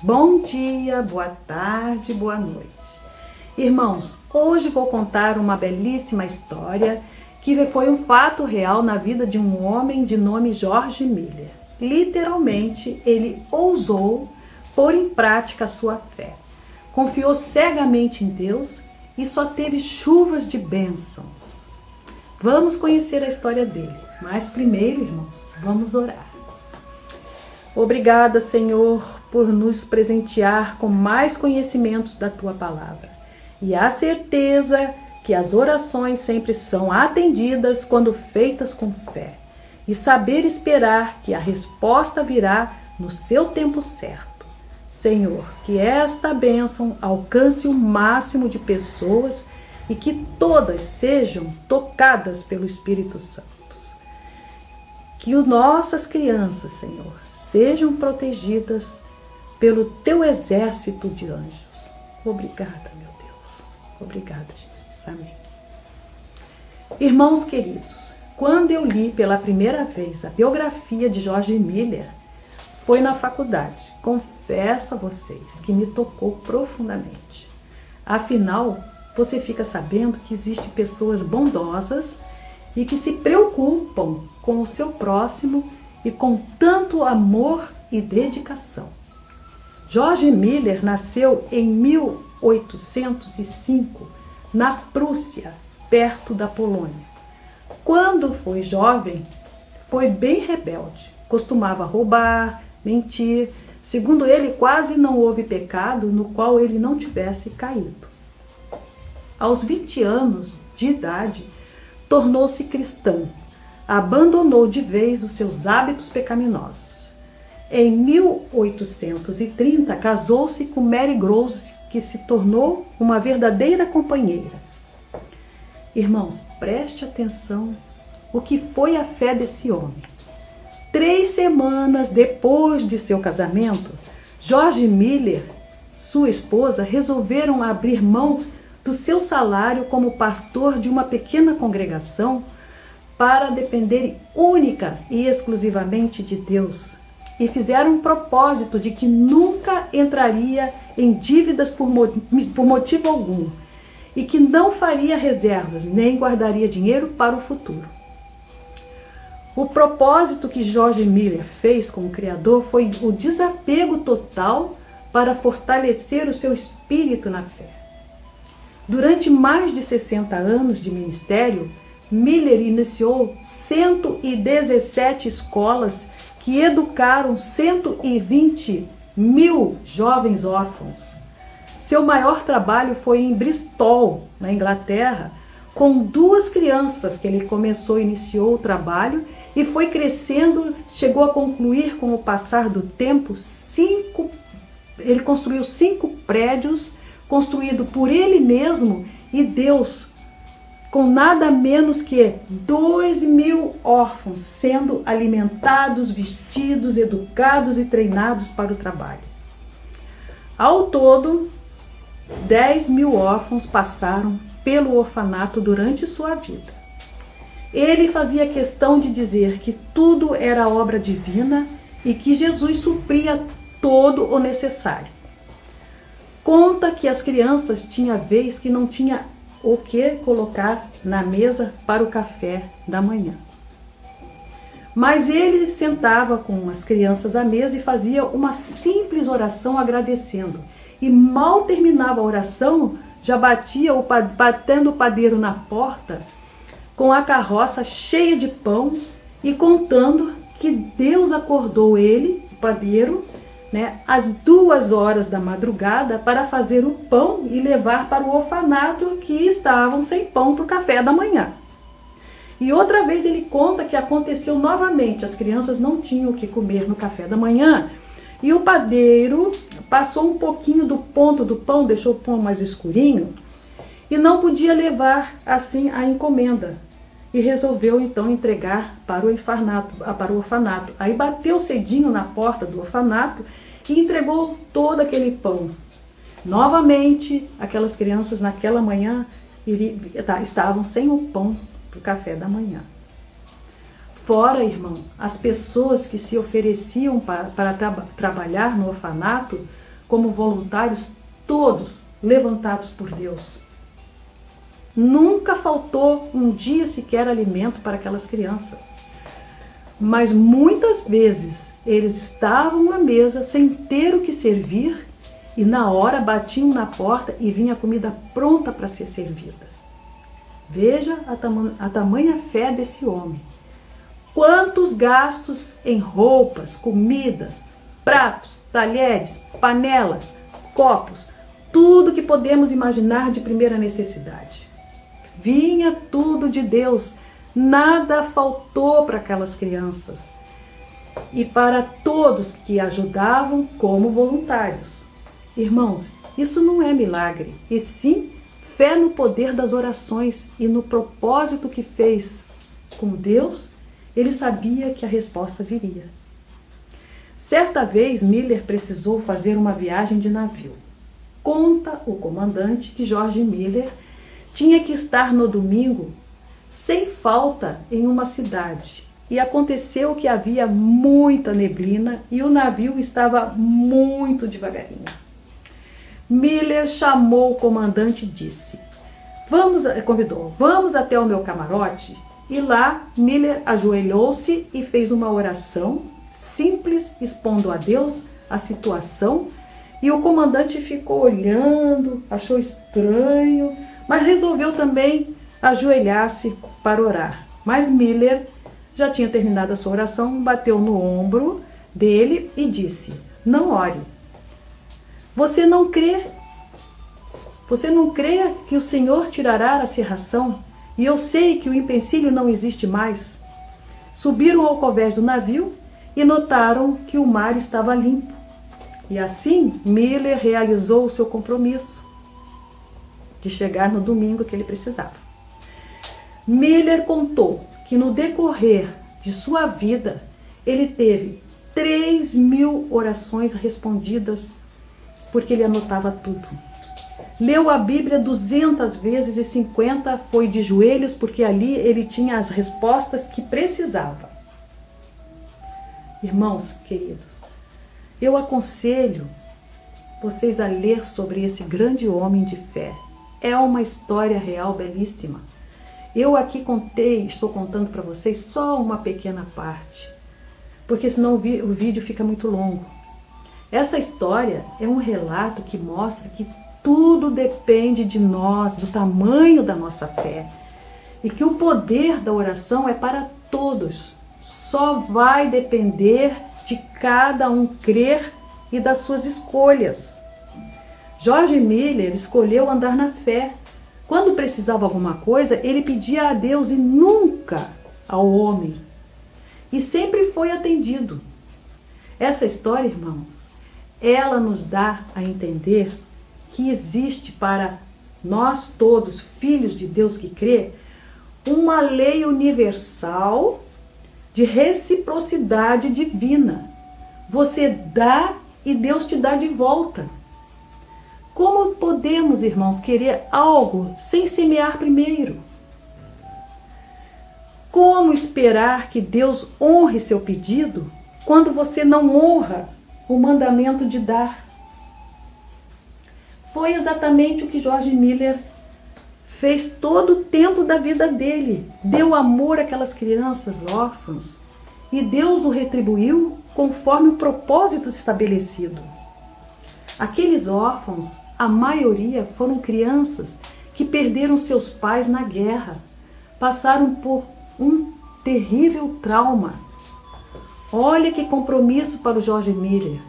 Bom dia, boa tarde, boa noite. Irmãos, hoje vou contar uma belíssima história que foi um fato real na vida de um homem de nome George Miller. Literalmente, ele ousou pôr em prática a sua fé. Confiou cegamente em Deus e só teve chuvas de bênçãos. Vamos conhecer a história dele, mas primeiro, irmãos, vamos orar. Obrigada, Senhor, por nos presentear com mais conhecimentos da Tua Palavra e a certeza que as orações sempre são atendidas quando feitas com fé e saber esperar que a resposta virá no seu tempo certo. Senhor, que esta bênção alcance o máximo de pessoas e que todas sejam tocadas pelo Espírito Santo. Que as nossas crianças, Senhor, sejam protegidas pelo Teu exército de anjos. Obrigada, meu Deus. Obrigada, Jesus. Amém. Irmãos queridos, quando eu li pela primeira vez a biografia de George Miller, foi na faculdade. Confesso a vocês que me tocou profundamente. Afinal, você fica sabendo que existem pessoas bondosas e que se preocupam com o seu próximo e com tanto amor e dedicação. George Miller nasceu em 1805, na Prússia, perto da Polônia. Quando foi jovem, foi bem rebelde. Costumava roubar, mentir. Segundo ele, quase não houve pecado no qual ele não tivesse caído. Aos 20 anos de idade, tornou-se cristão. Abandonou de vez os seus hábitos pecaminosos. Em 1830, casou-se com Mary Gross, que se tornou uma verdadeira companheira. Irmãos, preste atenção o que foi a fé desse homem. 3 semanas depois de seu casamento, George Miller, sua esposa, resolveram abrir mão do seu salário como pastor de uma pequena congregação para depender única e exclusivamente de Deus. E fizeram um propósito de que nunca entraria em dívidas por motivo algum e que não faria reservas, nem guardaria dinheiro para o futuro. O propósito que George Miller fez com o Criador foi o desapego total para fortalecer o seu espírito na fé. Durante mais de 60 anos de ministério, Miller iniciou 117 escolas que educaram 120 mil jovens órfãos. Seu maior trabalho foi em Bristol, na Inglaterra, com 2 crianças que ele iniciou o trabalho e foi crescendo, chegou a concluir com o passar do tempo ele construiu 5 prédios construídos por ele mesmo e Deus, com nada menos que 2.000 órfãos sendo alimentados, vestidos, educados e treinados para o trabalho. Ao todo, 10.000 órfãos passaram pelo orfanato durante sua vida. Ele fazia questão de dizer que tudo era obra divina e que Jesus supria todo o necessário. Conta que as crianças tinham vez que não tinha o que colocar na mesa para o café da manhã. Mas ele sentava com as crianças à mesa e fazia uma simples oração agradecendo. E mal terminava a oração, já batendo o padeiro na porta com a carroça cheia de pão e contando que Deus acordou ele, o padeiro, às 2 horas da madrugada para fazer o pão e levar para o orfanato que estavam sem pão para o café da manhã. E outra vez ele conta que aconteceu novamente, as crianças não tinham o que comer no café da manhã e o padeiro passou um pouquinho do ponto do pão, deixou o pão mais escurinho e não podia levar assim a encomenda. E resolveu então entregar para o orfanato. Aí bateu cedinho na porta do orfanato e entregou todo aquele pão. Novamente, aquelas crianças naquela manhã estavam sem o pão para o café da manhã. Fora, irmão, as pessoas que se ofereciam para trabalhar no orfanato como voluntários, todos levantados por Deus. Nunca faltou um dia sequer alimento para aquelas crianças. Mas muitas vezes eles estavam à mesa sem ter o que servir e na hora batiam na porta e vinha a comida pronta para ser servida. Veja a tamanha fé desse homem. Quantos gastos em roupas, comidas, pratos, talheres, panelas, copos, tudo que podemos imaginar de primeira necessidade. Vinha tudo de Deus, nada faltou para aquelas crianças e para todos que ajudavam como voluntários. Irmãos, isso não é milagre, e sim fé no poder das orações e no propósito que fez com Deus. Ele sabia que a resposta viria. Certa vez, Miller precisou fazer uma viagem de navio. Conta o comandante que George Miller tinha que estar no domingo sem falta em uma cidade. E aconteceu que havia muita neblina e o navio estava muito devagarinho. Miller chamou o comandante e disse: convidou, vamos até o meu camarote. E lá Miller ajoelhou-se e fez uma oração simples, expondo a Deus a situação. E o comandante ficou olhando, achou estranho, mas resolveu também ajoelhar-se para orar. Mas Miller já tinha terminado a sua oração, bateu no ombro dele e disse: não ore. Você não crê que o Senhor tirará a cerração? E eu sei que o empecilho não existe mais. Subiram ao convés do navio e notaram que o mar estava limpo. E assim Miller realizou o seu compromisso de chegar no domingo que ele precisava. Miller contou que no decorrer de sua vida ele teve 3.000 orações respondidas, porque ele anotava tudo. Leu a Bíblia 200 vezes e 50 foi de joelhos, porque ali ele tinha as respostas que precisava. Irmãos queridos, eu aconselho vocês a ler sobre esse grande homem de fé. É uma história real belíssima. Eu aqui estou contando para vocês só uma pequena parte, porque senão o vídeo fica muito longo. Essa história é um relato que mostra que tudo depende de nós, do tamanho da nossa fé. E que o poder da oração é para todos. Só vai depender de cada um crer e das suas escolhas. George Miller escolheu andar na fé. Quando precisava alguma coisa, ele pedia a Deus e nunca ao homem. E sempre foi atendido. Essa história, irmão, ela nos dá a entender que existe para nós todos, filhos de Deus que crê, uma lei universal de reciprocidade divina. Você dá e Deus te dá de volta. Como podemos, irmãos, querer algo sem semear primeiro? Como esperar que Deus honre seu pedido quando você não honra o mandamento de dar? Foi exatamente o que George Miller fez todo o tempo da vida dele. Deu amor àquelas crianças órfãs e Deus o retribuiu conforme o propósito estabelecido. Aqueles órfãos, a maioria foram crianças que perderam seus pais na guerra, passaram por um terrível trauma. Olha que compromisso para o George Miller.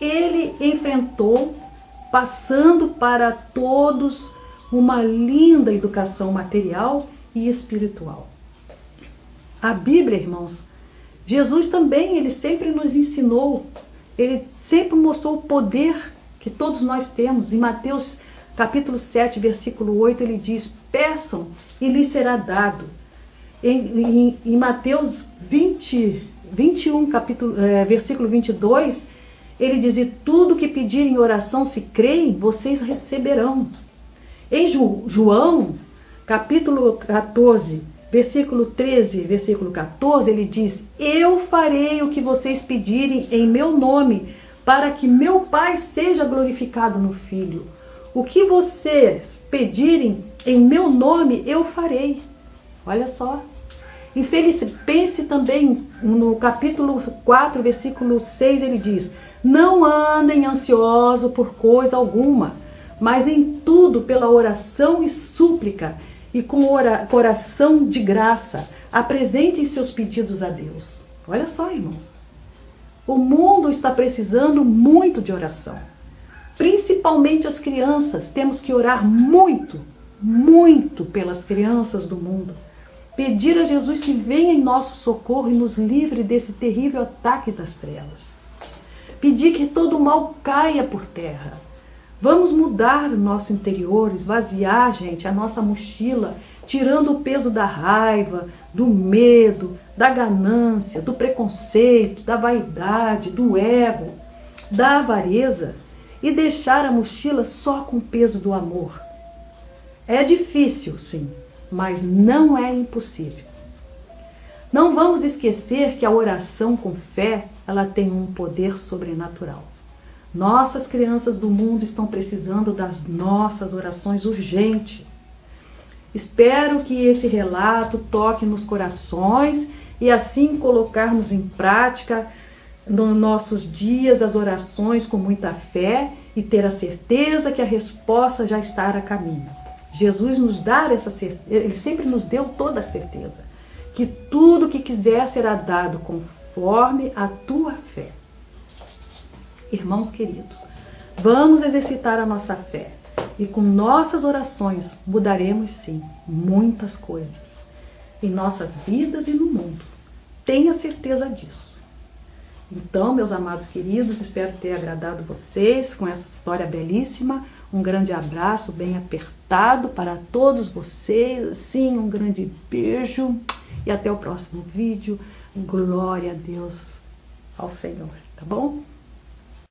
Ele enfrentou, passando para todos uma linda educação material e espiritual. A Bíblia, irmãos, Jesus também, ele sempre nos ensinou, ele sempre mostrou o poder que todos nós temos. Em Mateus capítulo 7, versículo 8, ele diz: peçam e lhes será dado. Em Mateus 21, versículo 22, ele diz: e tudo que pedirem em oração, se creem, vocês receberão. Em João, capítulo 14, versículo 13, versículo 14, ele diz: eu farei o que vocês pedirem em meu nome, para que meu Pai seja glorificado no Filho. O que vocês pedirem em meu nome, eu farei. Olha só. Em Filipenses também, no capítulo 4, versículo 6, ele diz: não andem ansiosos por coisa alguma, mas em tudo pela oração e súplica, e com coração de graça, apresentem seus pedidos a Deus. Olha só, irmãos. O mundo está precisando muito de oração. Principalmente as crianças. Temos que orar muito, muito pelas crianças do mundo. Pedir a Jesus que venha em nosso socorro e nos livre desse terrível ataque das trevas. Pedir que todo o mal caia por terra. Vamos mudar o nosso interior, esvaziar, gente, a nossa mochila, tirando o peso da raiva, do medo, da ganância, do preconceito, da vaidade, do ego, da avareza e deixar a mochila só com o peso do amor. É difícil, sim, mas não é impossível. Não vamos esquecer que a oração com fé, ela tem um poder sobrenatural. Nossas crianças do mundo estão precisando das nossas orações urgentes. Espero que esse relato toque nos corações e assim colocarmos em prática nos nossos dias as orações com muita fé e ter a certeza que a resposta já está a caminho. Jesus nos dá essa certeza, Ele sempre nos deu toda a certeza, que tudo que quiser será dado conforme a tua fé. Irmãos queridos, vamos exercitar a nossa fé e com nossas orações mudaremos sim muitas coisas em nossas vidas e no mundo. Tenha certeza disso. Então, meus amados queridos, espero ter agradado vocês com essa história belíssima. Um grande abraço bem apertado para todos vocês. Sim, um grande beijo e até o próximo vídeo. Glória a Deus, ao Senhor, tá bom?